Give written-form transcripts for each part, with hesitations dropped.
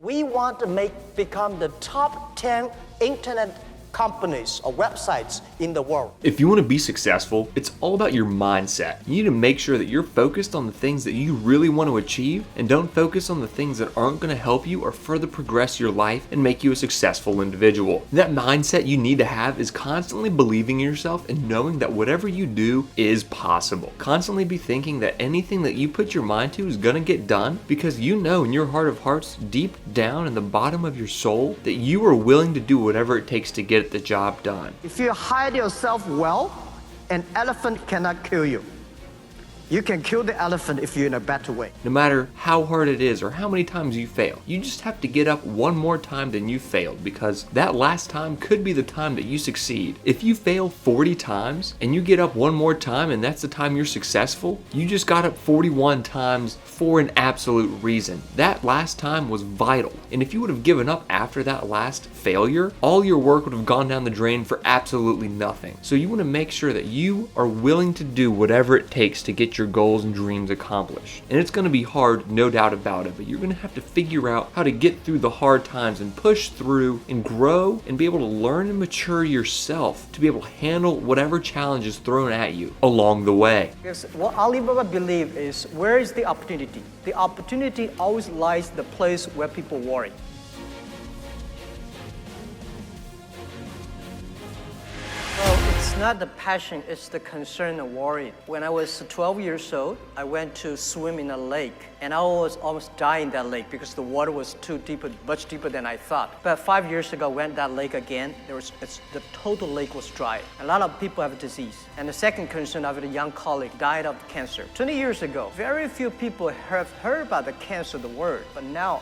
We want to become the top 10 internet companies or websites in the world. If you want to be successful, it's all about your mindset. You need to make sure that you're focused on the things that you really want to achieve and don't focus on the things that aren't going to help you or further progress your life and make you a successful individual. That mindset you need to have is constantly believing in yourself and knowing that whatever you do is possible. Constantly be thinking that anything that you put your mind to is going to get done because you know in your heart of hearts, deep down in the bottom of your soul, that you are willing to do whatever it takes to get the job done. If you hide yourself well, an elephant cannot kill you. You can kill the elephant if you're in a better way. No matter how hard it is or how many times you fail, you just have to get up one more time than you failed, because that last time could be the time that you succeed. If you fail 40 times and you get up one more time and that's the time you're successful, you just got up 41 times for an absolute reason. That last time was vital. And if you would have given up after that last failure, all your work would have gone down the drain for absolutely nothing. So you want to make sure that you are willing to do whatever it takes to get your goals and dreams accomplished. And it's going to be hard, no doubt about it, but you're going to have to figure out how to get through the hard times and push through and grow and be able to learn and mature yourself to be able to handle whatever challenge is thrown at you along the way. Because what Alibaba believes is, where is the opportunity? The opportunity always lies the place where people worry. It's not the passion, it's the concern and worry. When I was 12 years old, I went to swim in a lake, and I was almost dying in that lake because the water was too deep, much deeper than I thought. But 5 years ago, I went to that lake again. The total lake was dry. A lot of people have disease. And the second concern, I have a young colleague died of cancer. 20 years ago, very few people have heard about the cancer, the word. But now,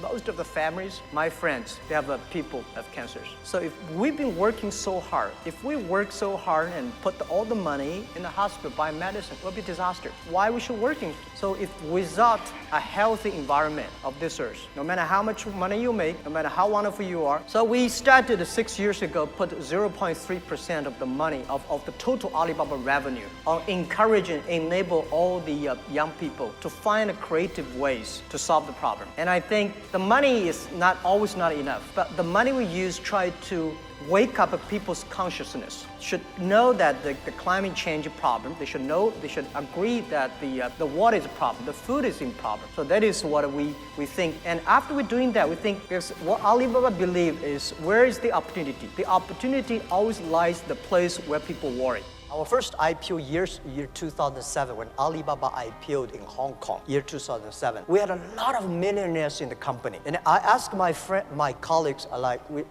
most of the families, my friends, they have people have cancers. So if we've been working so hard, if we work so hard and put all the money in the hospital, buy medicine, it will be a disaster. Why we should working? So if without a healthy environment of this earth, no matter how much money you make, no matter how wonderful you are. So we started 6 years ago, put 0.3% of the money of the total Alibaba revenue on encouraging, enable all the young people to find creative ways to solve the problem. And I think the money is not always not enough, but the money we use try to wake up people's consciousness, should know that the climate change problem, they should agree that the water is a problem, the food is a problem. So that is what we think. And after we're doing that, we think, because what Alibaba believes is, where is the opportunity? The opportunity always lies the place where people worry. Our first IPO year 2007, when Alibaba IPO'd in Hong Kong, year 2007, we had a lot of millionaires in the company. And I asked my colleagues,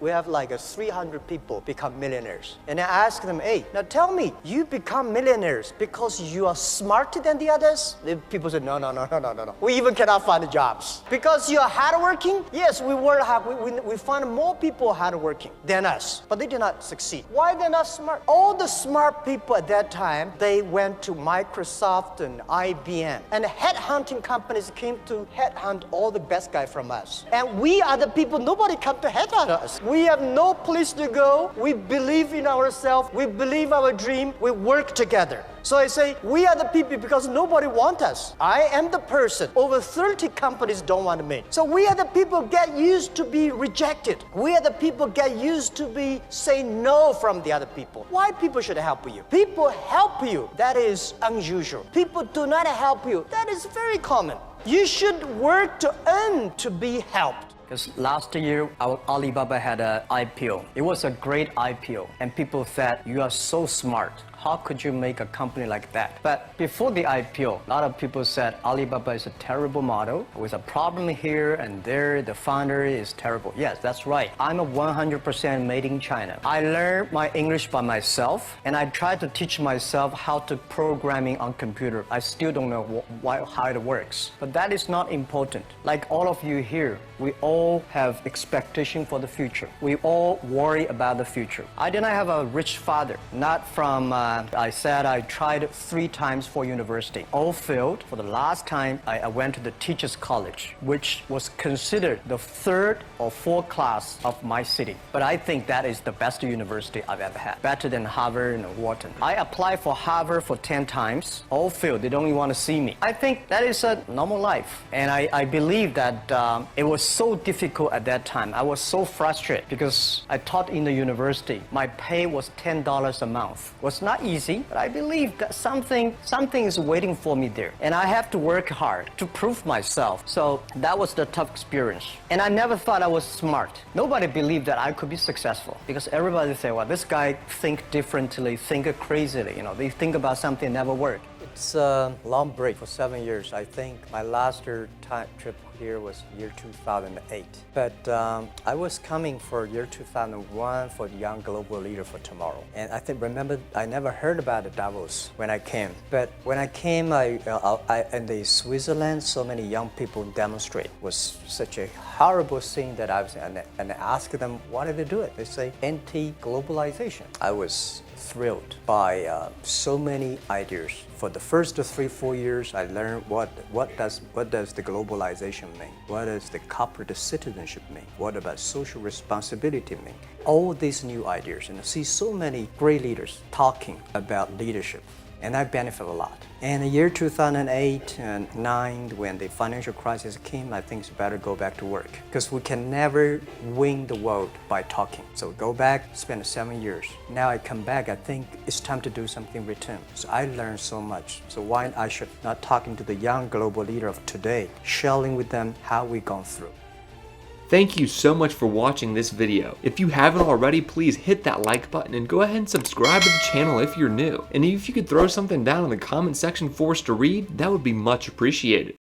we have 300 people become millionaires. And I asked them, hey, now tell me, you become millionaires because you are smarter than the others? The people said, no. We even cannot find jobs. Because you are hardworking? Yes, we work hard. We find more people hardworking than us, but they did not succeed. Why they're not smart? All the smart people at that time, they went to Microsoft and IBM. And headhunting companies came to headhunt all the best guys from us. And we are the people, nobody come to headhunt us. We have no place to go. We believe in ourselves. We believe our dream. We work together. So I say, we are the people because nobody wants us. I am the person. Over 30 companies don't want me. So we are the people get used to be rejected. We are the people get used to be say no from the other people. Why people should help you? People help you. That is unusual. People do not help you. That is very common. You should work to earn to be helped. Because last year, our Alibaba had an IPO. It was a great IPO. And people said, you are so smart. How could you make a company like that? But before the IPO, a lot of people said Alibaba is a terrible model with a problem here and there. The founder is terrible. Yes, that's right. I'm a 100% made in China. I learned my English by myself, and I tried to teach myself how to programming on computer. I still don't know how it works. But that is not important. Like all of you here, we all have expectation for the future. We all worry about the future. I did not have a rich father, not from I said I tried 3 times for university. All failed. For the last time, I went to the teachers college, which was considered the 3rd or 4th class of my city. But I think that is the best university I've ever had. Better than Harvard and Wharton. I applied for Harvard for 10 times. All failed. They don't even want to see me. I think that is a normal life. And I believe that it was so difficult at that time. I was so frustrated because I taught in the university. My pay was $10 a month. It was not easy, but I believe that something is waiting for me there. And I have to work hard to prove myself. So that was the tough experience. And I never thought I was smart. Nobody believed that I could be successful because everybody say, well, this guy think differently, think crazily. They think about something never work. It's a long break for 7 years. I think my last trip here was year 2008. But I was coming for year 2001 for the Young Global Leader for Tomorrow. And remember, I never heard about the Davos when I came. But when I came, in the Switzerland, so many young people demonstrate. It was such a horrible thing that I was, and I asked them, why did they do it? They say, anti-globalization. I was thrilled by so many ideas. For the first 3-4 years, I learned what does the globalization mean? What does the corporate citizenship mean? What about social responsibility mean? All these new ideas, and I see so many great leaders talking about leadership. And I benefit a lot. And in the year 2008 and 2009, when the financial crisis came, I think it's better go back to work. Because we can never win the world by talking. So go back, spend 7 years. Now I come back, I think it's time to do something in return. So I learned so much. So why I should not talking to the young global leader of today, sharing with them how we've gone through. Thank you so much for watching this video. If you haven't already, please hit that like button and go ahead and subscribe to the channel if you're new. And if you could throw something down in the comment section for us to read, that would be much appreciated.